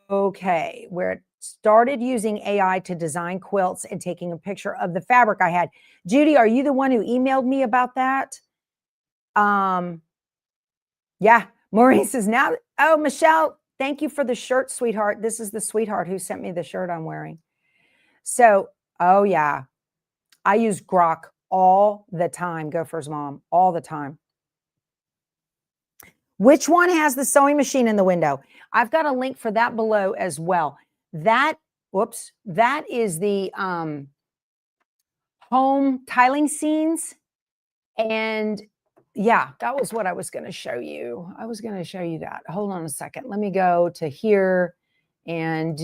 Okay. Where it started using AI to design quilts and taking a picture of the fabric I had. Judy, are you the one who emailed me about that? Yeah. Maureen says now, oh, Michelle, thank you for the shirt, sweetheart. This is the sweetheart who sent me the shirt I'm wearing. So, oh yeah. I use Grok all the time. Gopher's mom, all the time. Which one has the sewing machine in the window? I've got a link for that below as well. That is the home tiling scenes. And yeah, that was what I was going to show you. I was going to show you that. Hold on a second. Let me go to here and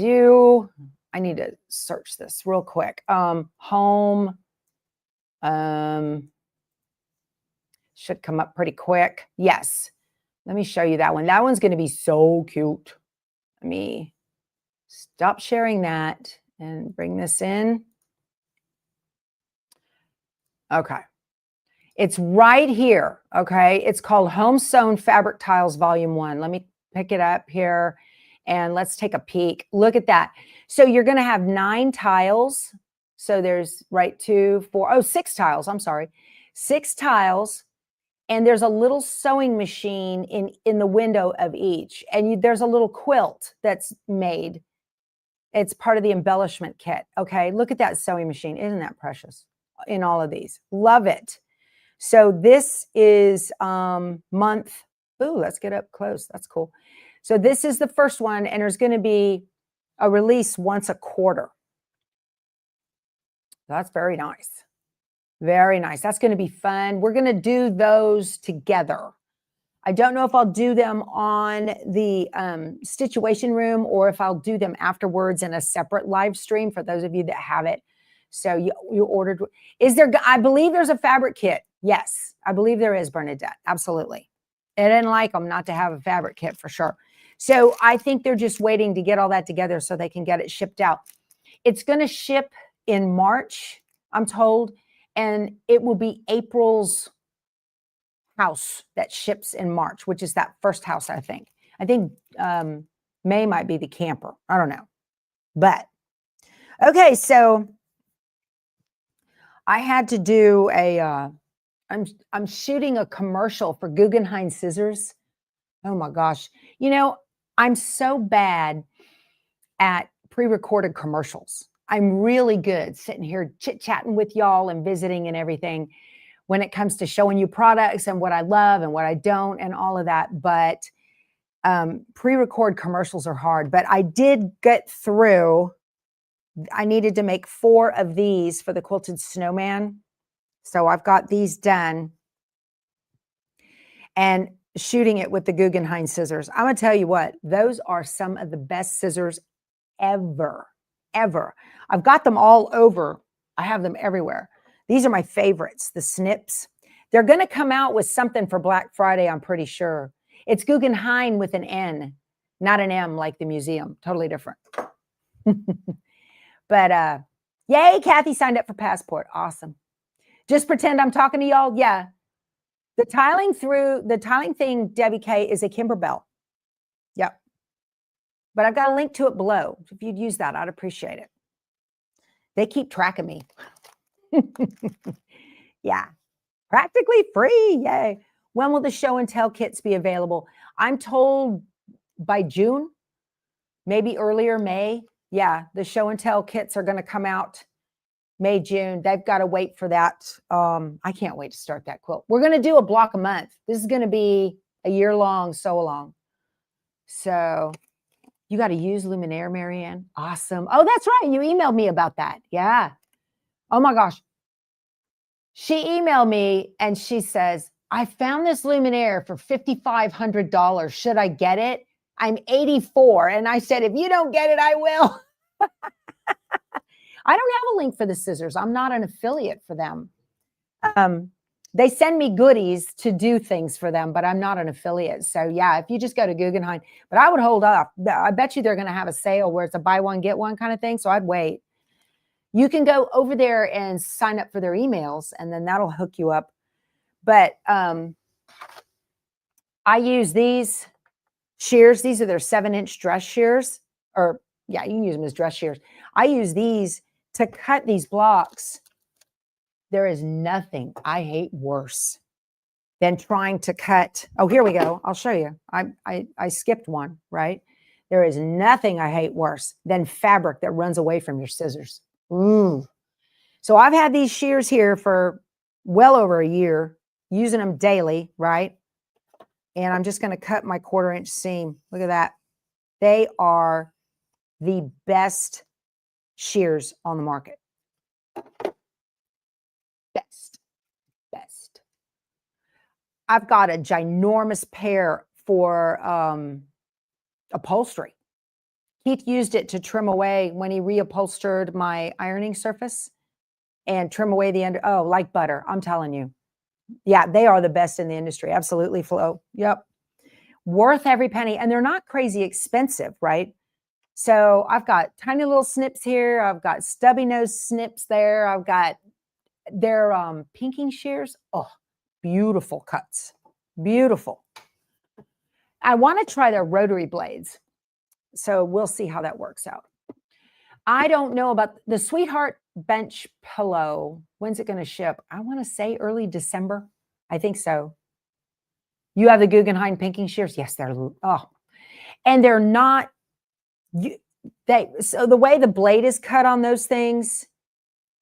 I need to search this real quick. Home should come up pretty quick. Yes. Let me show you that one. That one's going to be so cute. Let me stop sharing that and bring this in. Okay. It's right here. Okay. It's called Home Sewn Fabric Tiles Volume 1. Let me pick it up here and let's take a peek. Look at that. So you're going to have 9 tiles. So there's 6 tiles. I'm sorry. 6 tiles. And there's a little sewing machine in the window of each. And there's a little quilt that's made. It's part of the embellishment kit. Okay, look at that sewing machine. Isn't that precious in all of these? Love it. So this is month. Ooh, let's get up close. That's cool. So this is the first one. And there's going to be a release once a quarter. That's very nice. Very nice. That's going to be fun. We're going to do those together. I don't know if I'll do them on the Stitchuation room or if I'll do them afterwards in a separate live stream for those of you that have it. So you ordered. I believe there's a fabric kit. Yes, I believe there is, Bernadette. Absolutely. I didn't like them not to have a fabric kit for sure. So I think they're just waiting to get all that together so they can get it shipped out. It's going to ship in March, I'm told. And it will be April's house that ships in March, which is that first house, I think. I think May might be the camper. I don't know. But, okay, so I had to do a, I'm shooting a commercial for Guggenheim scissors. Oh my gosh. You know, I'm so bad at pre-recorded commercials. I'm really good sitting here chit-chatting with y'all and visiting and everything when it comes to showing you products and what I love and what I don't and all of that. But pre-record commercials are hard. But I did get through. I needed to make 4 of these for the quilted snowman. So I've got these done and shooting it with the Guggenheim scissors. I'm going to tell you what, those are some of the best scissors ever. I've got them all over. I have them everywhere. These are my favorites, the snips. They're going to come out with something for Black Friday, I'm pretty sure. It's Guggenheim with an N, not an M like the museum. Totally different. But yay, Kathy signed up for Passport. Awesome. Just pretend I'm talking to y'all. Yeah. The tiling thing, Debbie K, is a Kimberbell. Yep. But I've got a link to it below. If you'd use that, I'd appreciate it. They keep track of me. Yeah. Practically free. Yay. When will the show and tell kits be available? I'm told by June, maybe earlier, May. Yeah, the show and tell kits are going to come out May, June. They've got to wait for that. I can't wait to start that quilt. We're going to do a block a month. This is going to be a year-long sew-along. So you got to use Luminaire, Marianne. Awesome. Oh, that's right. You emailed me about that. Yeah. Oh, my gosh. She emailed me and she says, I found this Luminaire for $5,500. Should I get it? I'm 84. And I said, if you don't get it, I will. I don't have a link for the scissors. I'm not an affiliate for them. They send me goodies to do things for them, but I'm not an affiliate. So yeah, if you just go to Guggenheim, but I would hold up. I bet you they're going to have a sale where it's a buy one, get one kind of thing. So I'd wait. You can go over there and sign up for their emails and then that'll hook you up. But I use these shears. These are their 7-inch dress shears, or yeah, you can use them as dress shears. I use these to cut these blocks. There is nothing I hate worse than trying to cut. Oh, here we go. I'll show you. I skipped one, right? There is nothing I hate worse than fabric that runs away from your scissors. Ooh. So I've had these shears here for well over a year, using them daily, right? And I'm just going to cut my 1/4-inch seam. Look at that. They are the best shears on the market. Best. I've got a ginormous pair for upholstery. Keith used it to trim away when he reupholstered my ironing surface and trim away the under. Oh, like butter. I'm telling you. Yeah, they are the best in the industry. Absolutely, Flo. Yep. Worth every penny. And they're not crazy expensive, right? So I've got tiny little snips here. I've got stubby nose snips there. I've got their pinking shears. Oh, beautiful cuts. Beautiful. I want to try their rotary blades. So we'll see how that works out. I don't know about the Sweetheart bench pillow. When's it going to ship? I want to say early December. I think so. You have the Guggenheim pinking shears? Yes, they're, oh. And they're not, so the way the blade is cut on those things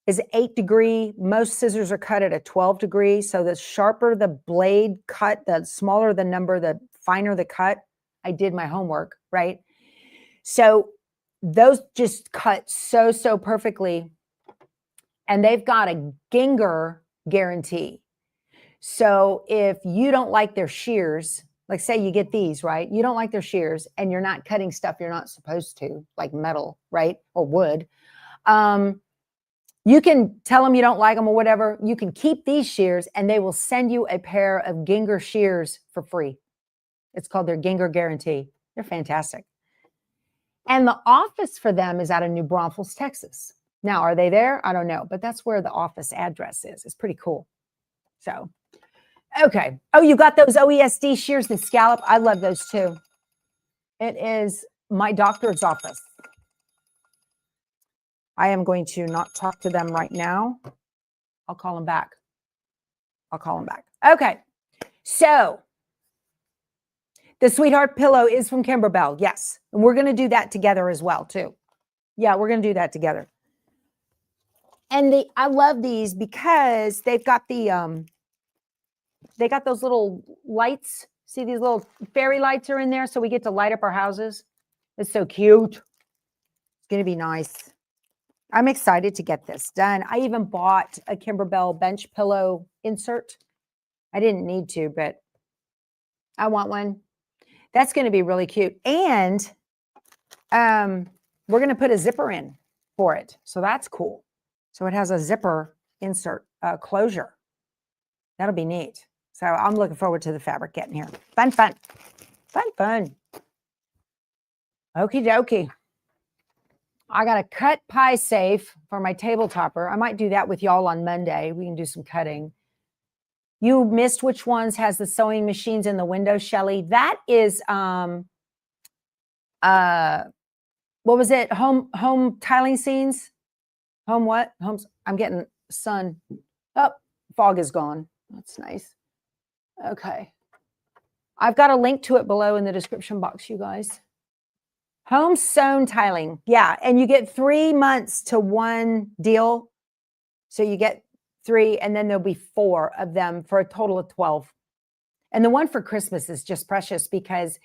is 8 degree. Most scissors are cut at a 12 degree. So the sharper the blade cut, the smaller the number, the finer the cut. I did my homework, right? So those just cut so perfectly. And they've got a Ginger guarantee. So if you don't like their shears, like say you get these, right? You don't like their shears and you're not cutting stuff you're not supposed to, like metal, right? Or wood. You can tell them you don't like them or whatever. You can keep these shears and they will send you a pair of Ginger shears for free. It's called their Ginger guarantee. They're fantastic. And the office for them is out of New Braunfels, Texas. Now, are they there? I don't know, but that's where the office address is. It's pretty cool. So, okay. Oh, you got those OESD shears, the scallop. I love those too. It is my doctor's office. I am going to not talk to them right now. I'll call him back. Okay. So the sweetheart pillow is from KimberBell. Yes. And we're going to do that together as well too. Yeah, we're going to do that together. And I love these because they've got they got those little lights. See, these little fairy lights are in there, so we get to light up our houses. It's so cute. It's going to be nice. I'm excited to get this done. I even bought a KimberBell bench pillow insert. I didn't need to, but I want one. That's going to be really cute. And we're going to put a zipper in for it. So that's cool. So it has a zipper insert closure. That'll be neat. So I'm looking forward to the fabric getting here. Fun. Okie dokie. I got a cut pie safe for my table topper. I might do that with y'all on Monday. We can do some cutting. You missed which ones has the sewing machines in the window, Shelly. That is what was it? Home tiling scenes? Home what? Homes. I'm getting sun. Oh, fog is gone. That's nice. Okay. I've got a link to it below in the description box, you guys. Home sewn tiling. Yeah. And you get 3 months to one deal. So you get 3, and then there'll be 4 of them for a total of 12. And the one for Christmas is just precious because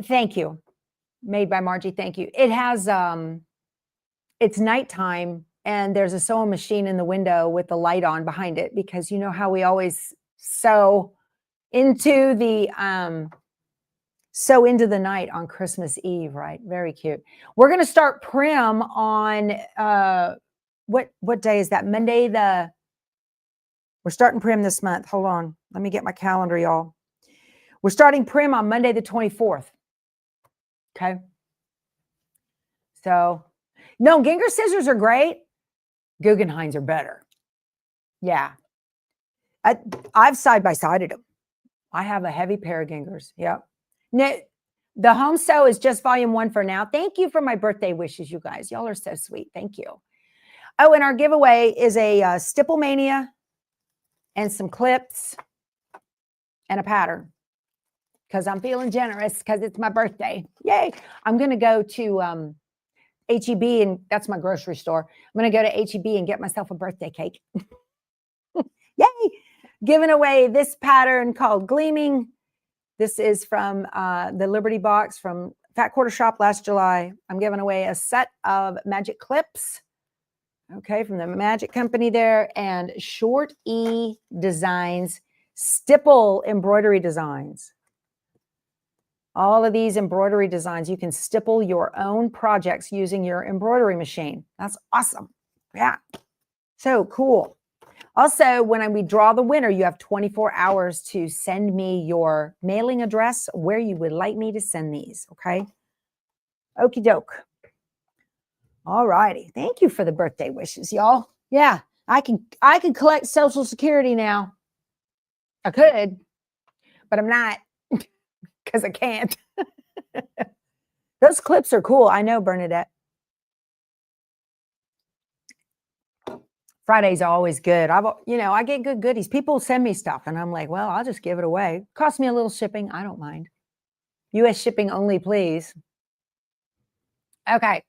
thank you. Made by Margie. Thank you. It has, it's nighttime and there's a sewing machine in the window with the light on behind it because you know how we always sew into the night on Christmas Eve, right? Very cute. We're going to start prim on what day is that? Monday we're starting prim this month. Hold on. Let me get my calendar, y'all. We're starting prim on Monday the 24th. Okay. So, no, Ginger scissors are great. Guggenheims are better. Yeah. I've side-by-sided them. I have a heavy pair of Gingers. Yep. Now, the home sew is just volume 1 for now. Thank you for my birthday wishes, you guys. Y'all are so sweet. Thank you. Oh, and our giveaway is a Stipple Mania and some clips and a pattern because I'm feeling generous because it's my birthday. Yay. I'm going to go to HEB, and that's my grocery store. I'm going to go to HEB and get myself a birthday cake. Yay. Giving away this pattern called Gleaming. This is from the Liberty Box from Fat Quarter Shop last July. I'm giving away a set of magic clips. Okay, from the Magic Company there, and Short E Designs, stipple embroidery designs. All of these embroidery designs, you can stipple your own projects using your embroidery machine. That's awesome. Yeah, so cool. Also, when we draw the winner, you have 24 hours to send me your mailing address where you would like me to send these, okay? Okie doke. All righty. Thank you for the birthday wishes, y'all. Yeah, I can collect Social Security now. I could, but I'm not because I can't. Those clips are cool. I know, Bernadette. Fridays are always good. I get good goodies. People send me stuff and I'm like, well, I'll just give it away. Cost me a little shipping. I don't mind. US shipping only, please. Okay.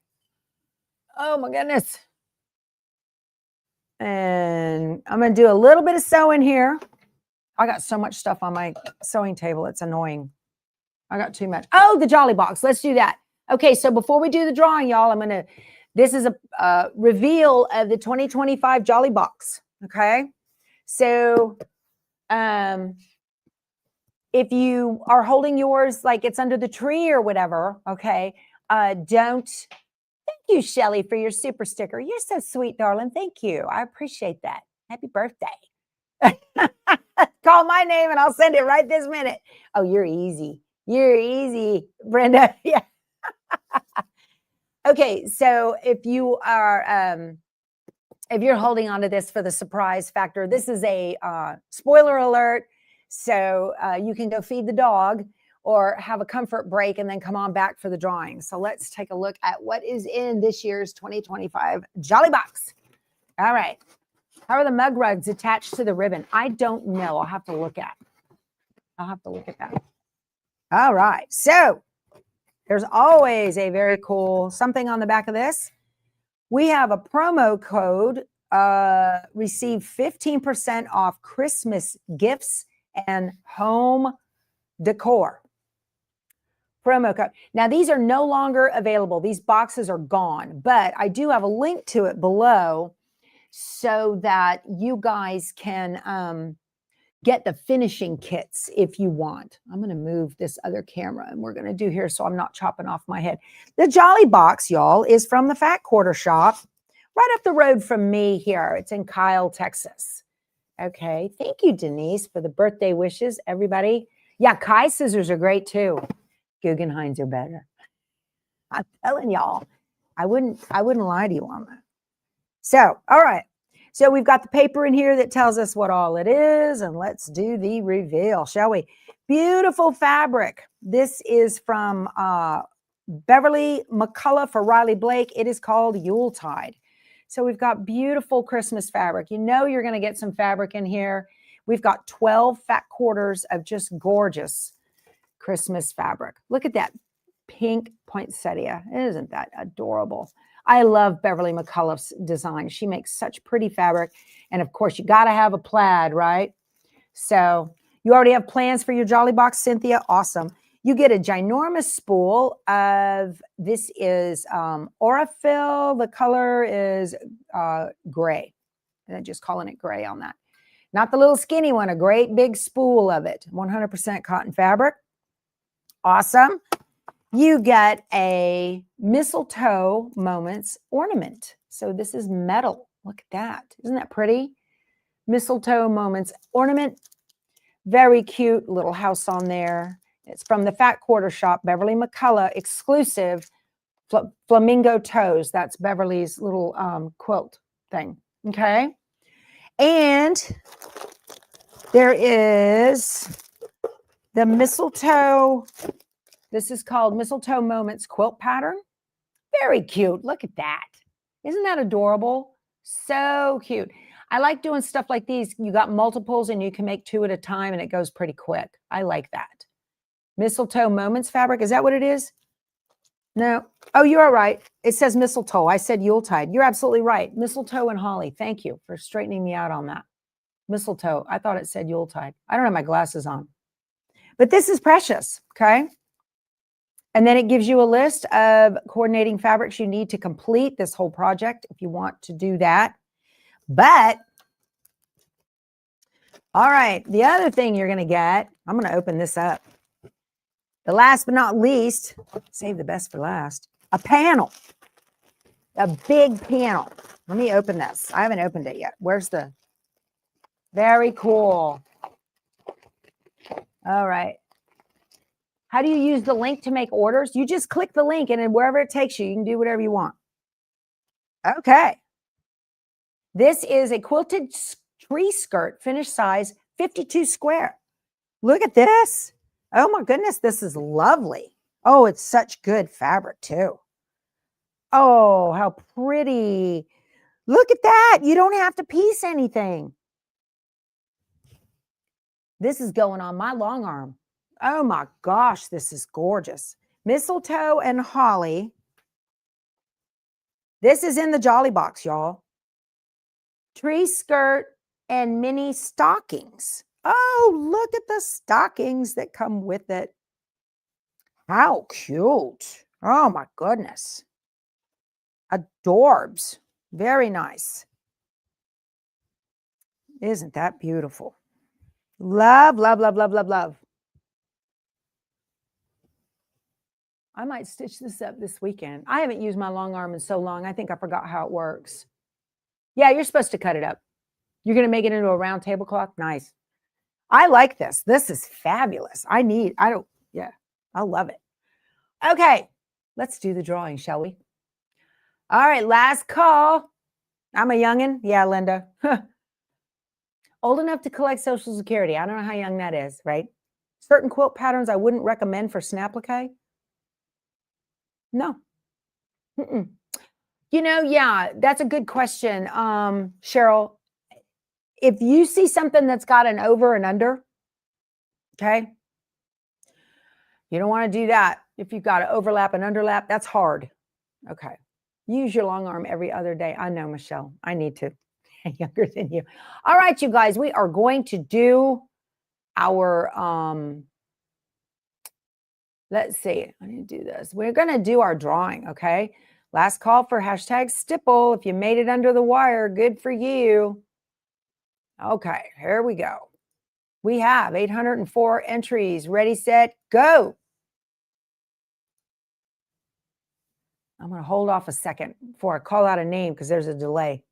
Oh my goodness. And I'm going to do a little bit of sewing here. I got so much stuff on my sewing table. It's annoying. I got too much. Oh, the Jolly Box. Let's do that. Okay. So before we do the drawing, y'all, this is a reveal of the 2025 Jolly Box. Okay. So, if you are holding yours like it's under the tree or whatever, okay, don't. Thank you, Shelly, for your super sticker. You're so sweet, darling. Thank you. I appreciate that. Happy birthday. Call my name and I'll send it right this minute. Oh, you're easy. You're easy, Brenda. Yeah. Okay, so if you are, if you're holding on to this for the surprise factor, this is a spoiler alert. So you can go feed the dog or have a comfort break and then come on back for the drawing. So let's take a look at what is in this year's 2025 Jolly Box. All right. How are the mug rugs attached to the ribbon? I don't know. I'll have to look at that. All right. So there's always a very cool something on the back of this. We have a promo code, receive 15% off Christmas gifts and home decor. Promo code. Now, these are no longer available. These boxes are gone, but I do have a link to it below so that you guys can get the finishing kits if you want. I'm going to move this other camera and we're going to do here so I'm not chopping off my head. The Jolly Box, y'all, is from the Fat Quarter Shop right up the road from me here. It's in Kyle, Texas. Okay. Thank you, Denise, for the birthday wishes, everybody. Yeah, Kai scissors are great too. Guggenheims are better. I'm telling y'all, I wouldn't lie to you on that. So, all right. So we've got the paper in here that tells us what all it is, and let's do the reveal, shall we? Beautiful fabric. This is from Beverly McCullough for Riley Blake. It is called Yuletide. So we've got beautiful Christmas fabric. You know you're going to get some fabric in here. We've got 12 fat quarters of just gorgeous Christmas fabric. Look at that pink poinsettia. Isn't that adorable? I love Beverly McCullough's design. She makes such pretty fabric. And of course, you got to have a plaid, right? So you already have plans for your Jolly Box, Cynthia? Awesome. You get a ginormous spool of, this is Aurifil. The color is gray. And I'm just calling it gray on that. Not the little skinny one, a great big spool of it. 100% cotton fabric. Awesome. You get a mistletoe moments ornament. So this is metal. Look at that. Isn't that pretty? Mistletoe moments ornament. Very cute little house on there. It's from the Fat Quarter Shop, Beverly McCullough, exclusive flamingo toes. That's Beverly's little quilt thing. Okay. And there is the mistletoe. This is called Mistletoe Moments Quilt Pattern. Very cute. Look at that. Isn't that adorable? So cute. I like doing stuff like these. You got multiples and you can make 2 at a time and it goes pretty quick. I like that. Mistletoe Moments fabric. Is that what it is? No. Oh, you are right. It says mistletoe. I said Yuletide. You're absolutely right. Mistletoe and holly. Thank you for straightening me out on that. Mistletoe. I thought it said Yuletide. I don't have my glasses on. But this is precious. Okay. And then it gives you a list of coordinating fabrics you need to complete this whole project if you want to do that. But, all right, the other thing you're going to get, I'm going to open this up. The last but not least, save the best for last, a panel, a big panel. Let me open this. I haven't opened it yet. Where's the, very cool. All right. How do you use the link to make orders? You just click the link and then wherever it takes you, you can do whatever you want. Okay. This is a quilted tree skirt, finished size 52 square. Look at this. Oh my goodness, this is lovely. Oh, it's such good fabric too. Oh, how pretty. Look at that. You don't have to piece anything. This is going on my long arm. Oh my gosh, this is gorgeous. Mistletoe and holly. This is in the Jolly Box, y'all. Tree skirt and mini stockings. Oh, look at the stockings that come with it. How cute. Oh my goodness. Adorbs. Very nice. Isn't that beautiful? Love, love, love, love, love, love. I might stitch this up this weekend. I haven't used my long arm in so long. I think I forgot how it works. Yeah, you're supposed to cut it up. You're going to make it into a round tablecloth? Nice. I like this. This is fabulous. I love it. Okay, let's do the drawing, shall we? All right, last call. I'm a youngin'. Yeah, Linda. Old enough to collect Social Security. I don't know how young that is, right? Certain quilt patterns I wouldn't recommend for snap-applique. No. Mm-mm. You know, yeah, that's a good question, Cheryl. If you see something that's got an over and under, okay, you don't want to do that. If you've got an overlap and underlap, that's hard. Okay. Use your long arm every other day. I know, Michelle. I need to. Younger than you. All right, you guys, we are going to do our, let's see. I need to do this. We're going to do our drawing, okay? Last call for hashtag stipple. If you made it under the wire, good for you. Okay, here we go. We have 804 entries. Ready, set, go. I'm going to hold off a second before I call out a name because there's a delay.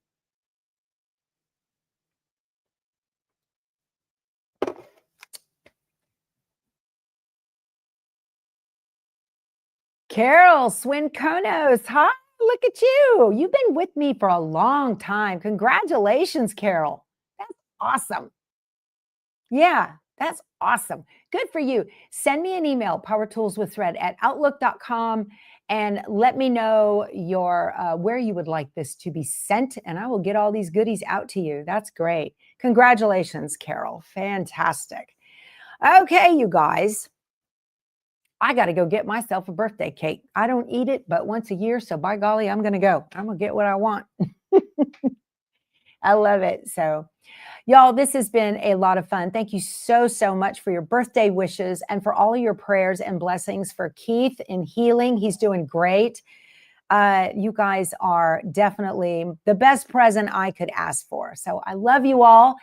Carol Swinconos, hi, look at you. You've been with me for a long time. Congratulations, Carol. That's awesome. Yeah, that's awesome. Good for you. Send me an email, powertoolswiththread@outlook.com, and let me know your where you would like this to be sent, and I will get all these goodies out to you. That's great. Congratulations, Carol. Fantastic. Okay, you guys. I got to go get myself a birthday cake. I don't eat it but once a year, so by golly, I'm going to go. I'm going to get what I want. I love it. So, y'all, this has been a lot of fun. Thank you so, so much for your birthday wishes and for all of your prayers and blessings for Keith in healing. He's doing great. You guys are definitely the best present I could ask for. So I love you all.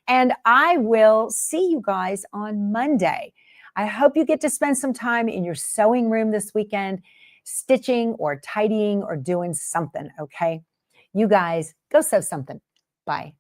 And I will see you guys on Monday. I hope you get to spend some time in your sewing room this weekend, stitching or tidying or doing something, okay? You guys, go sew something. Bye.